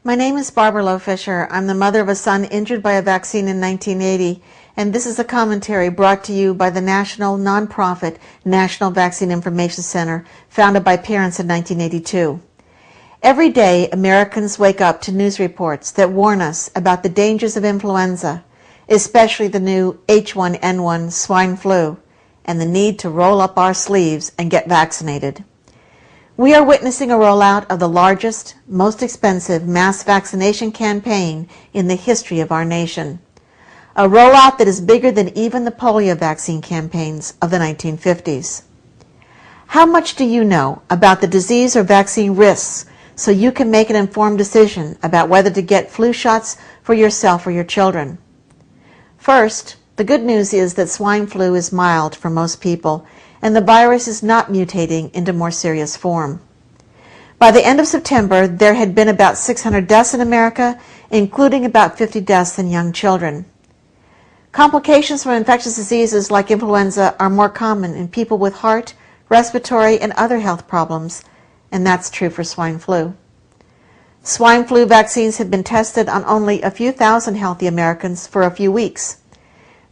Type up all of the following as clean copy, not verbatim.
My name is Barbara Lowe Fisher. I'm the mother of a son injured by a vaccine in 1980, and this is a commentary brought to you by the national nonprofit National Vaccine Information Center, founded by parents in 1982. Every day, Americans wake up to news reports that warn us about the dangers of influenza, especially the new H1N1 swine flu, and the need to roll up our sleeves and get vaccinated. We are witnessing a rollout of the largest, most expensive mass vaccination campaign in the history of our nation. A rollout that is bigger than even the polio vaccine campaigns of the 1950s. How much do you know about the disease or vaccine risks so you can make an informed decision about whether to get flu shots for yourself or your children? First, the good news is that swine flu is mild for most people, and the virus is not mutating into more serious form. By the end of September, there had been about 600 deaths in America, including about 50 deaths in young children. Complications from infectious diseases like influenza are more common in people with heart, respiratory, and other health problems, and that's true for swine flu. Swine flu vaccines have been tested on only a few thousand healthy Americans for a few weeks.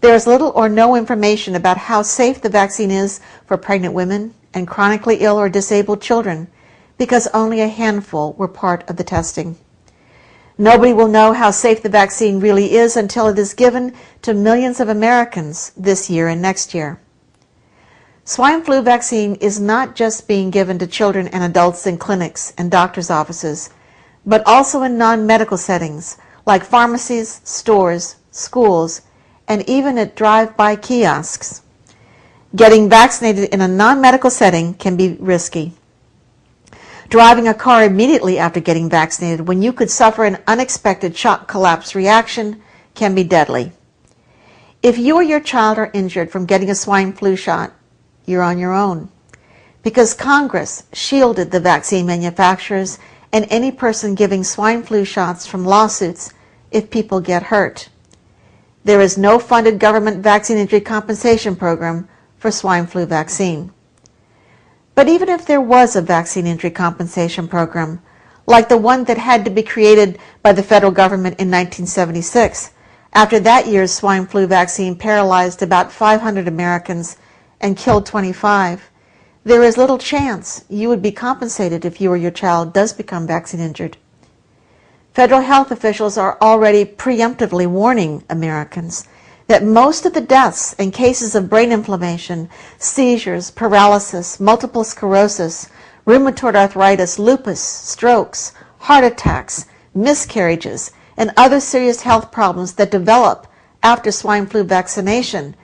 There is little or no information about how safe the vaccine is for pregnant women and chronically ill or disabled children, because only a handful were part of the testing. Nobody will know how safe the vaccine really is until it is given to millions of Americans this year and next year. Swine flu vaccine is not just being given to children and adults in clinics and doctors' offices, but also in non-medical settings like pharmacies, stores, schools, and even at drive-by kiosks. Getting vaccinated in a non-medical setting can be risky. Driving a car immediately after getting vaccinated when you could suffer an unexpected shock collapse reaction can be deadly. If you or your child are injured from getting a swine flu shot, you're on your own, because Congress shielded the vaccine manufacturers and any person giving swine flu shots from lawsuits if people get hurt. There is no funded government vaccine injury compensation program for swine flu vaccine. But even if there was a vaccine injury compensation program, like the one that had to be created by the federal government in 1976, after that year's swine flu vaccine paralyzed about 500 Americans and killed 25, there is little chance you would be compensated if you or your child does become vaccine injured. Federal health officials are already preemptively warning Americans that most of the deaths and cases of brain inflammation, seizures, paralysis, multiple sclerosis, rheumatoid arthritis, lupus, strokes, heart attacks, miscarriages, and other serious health problems that develop after swine flu vaccination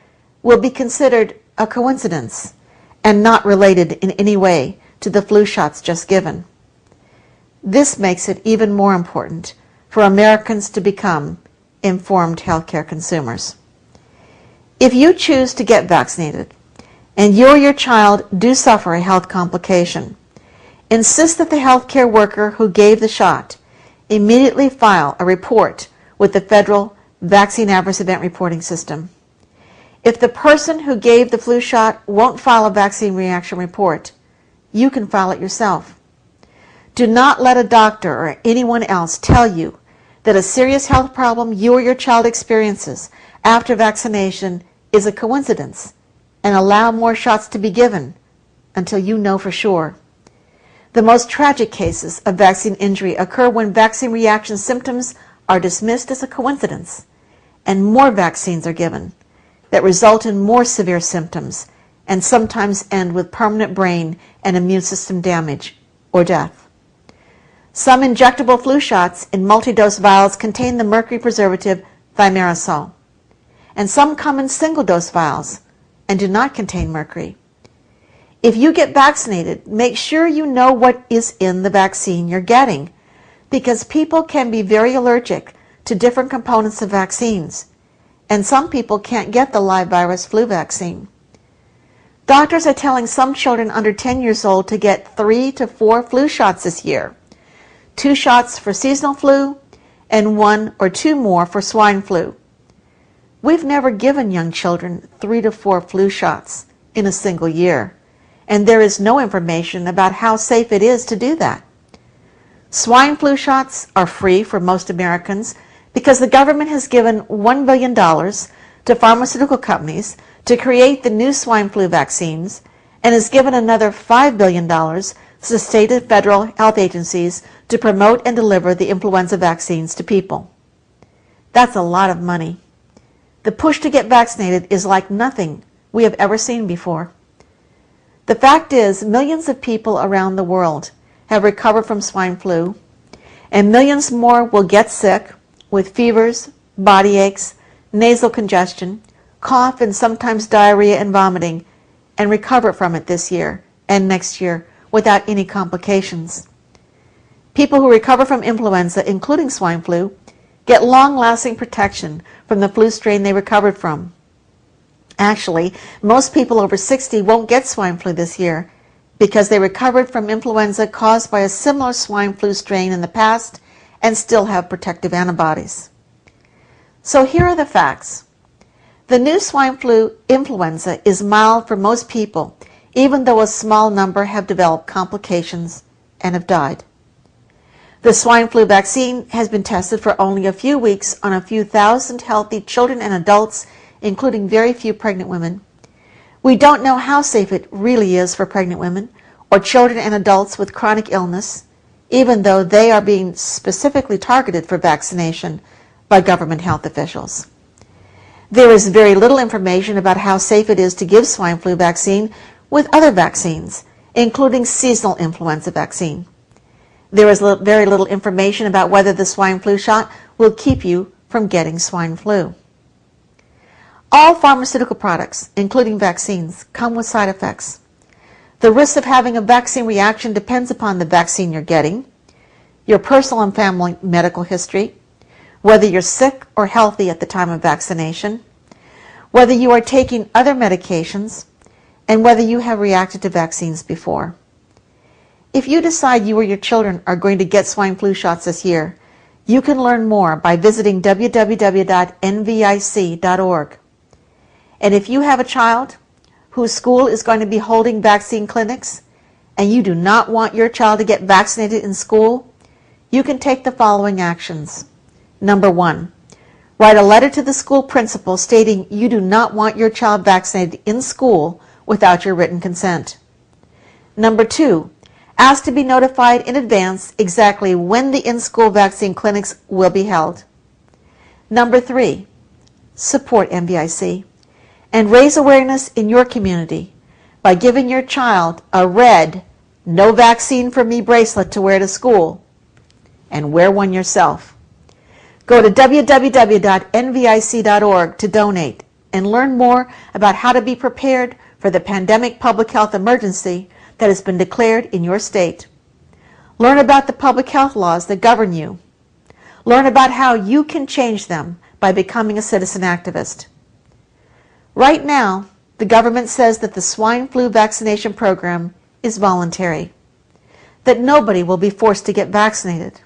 will be considered a coincidence and not related in any way to the flu shots just given. This makes it even more important for Americans to become informed healthcare consumers. If you choose to get vaccinated and you or your child do suffer a health complication, insist that the healthcare worker who gave the shot immediately file a report with the Federal Vaccine Adverse Event Reporting System. If the person who gave the flu shot won't file a vaccine reaction report, you can file it yourself. Do not let a doctor or anyone else tell you that a serious health problem you or your child experiences after vaccination is a coincidence and allow more shots to be given until you know for sure. The most tragic cases of vaccine injury occur when vaccine reaction symptoms are dismissed as a coincidence and more vaccines are given that result in more severe symptoms and sometimes end with permanent brain and immune system damage or death. Some injectable flu shots in multi-dose vials contain the mercury preservative thimerosal, and some come in single-dose vials and do not contain mercury. If you get vaccinated, make sure you know what is in the vaccine you're getting, because people can be very allergic to different components of vaccines, and some people can't get the live virus flu vaccine. Doctors are telling some children under 10 years old to get 3 to 4 flu shots this year, 2 shots for seasonal flu and 1 or 2 more for swine flu. We've never given young children 3 to 4 flu shots in a single year, and there is no information about how safe it is to do that. Swine flu shots are free for most Americans because the government has given $1 billion to pharmaceutical companies to create the new swine flu vaccines and has given another $5 billion to state and federal health agencies to promote and deliver the influenza vaccines to people. That's a lot of money. The push to get vaccinated is like nothing we have ever seen before. The fact is, millions of people around the world have recovered from swine flu, and millions more will get sick with fevers, body aches, nasal congestion, cough, and sometimes diarrhea and vomiting, and recover from it this year and next year without any complications. People who recover from influenza, including swine flu, get long-lasting protection from the flu strain they recovered from. Actually, most people over 60 won't get swine flu this year because they recovered from influenza caused by a similar swine flu strain in the past and still have protective antibodies. So here are the facts. The new swine flu influenza is mild for most people, even though a small number have developed complications and have died. The swine flu vaccine has been tested for only a few weeks on a few thousand healthy children and adults, including very few pregnant women. We don't know how safe it really is for pregnant women or children and adults with chronic illness, even though they are being specifically targeted for vaccination by government health officials. There is very little information about how safe it is to give swine flu vaccine with other vaccines, including seasonal influenza vaccine. There is very little information about whether the swine flu shot will keep you from getting swine flu. All pharmaceutical products, including vaccines, come with side effects. The risk of having a vaccine reaction depends upon the vaccine you're getting, your personal and family medical history, whether you're sick or healthy at the time of vaccination, whether you are taking other medications, and whether you have reacted to vaccines before. If you decide you or your children are going to get swine flu shots this year, you can learn more by visiting www.nvic.org. And if you have a child whose school is going to be holding vaccine clinics and you do not want your child to get vaccinated in school, you can take the following actions. Number 1, write a letter to the school principal stating you do not want your child vaccinated in school without your written consent. Number 2, ask to be notified in advance exactly when the in-school vaccine clinics will be held. Number 3, support NVIC and raise awareness in your community by giving your child a red "No Vaccine for Me" bracelet to wear to school, and wear one yourself. Go to www.nvic.org to donate and learn more about how to be prepared for the pandemic public health emergency that has been declared in your state. Learn about the public health laws that govern you. Learn about how you can change them by becoming a citizen activist. Right now, the government says that the swine flu vaccination program is voluntary, that nobody will be forced to get vaccinated.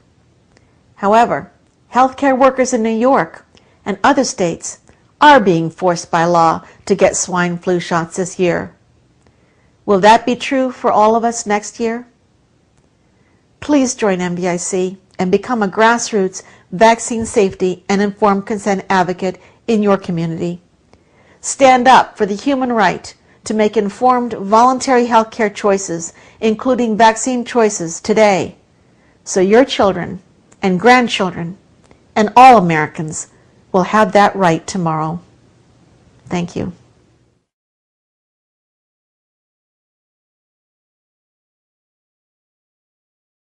However, healthcare workers in New York and other states are being forced by law to get swine flu shots this year. Will that be true for all of us next year? Please join NVIC and become a grassroots vaccine safety and informed consent advocate in your community. Stand up for the human right to make informed voluntary healthcare choices, including vaccine choices today, so your children and grandchildren and all Americans will have that right tomorrow. Thank you.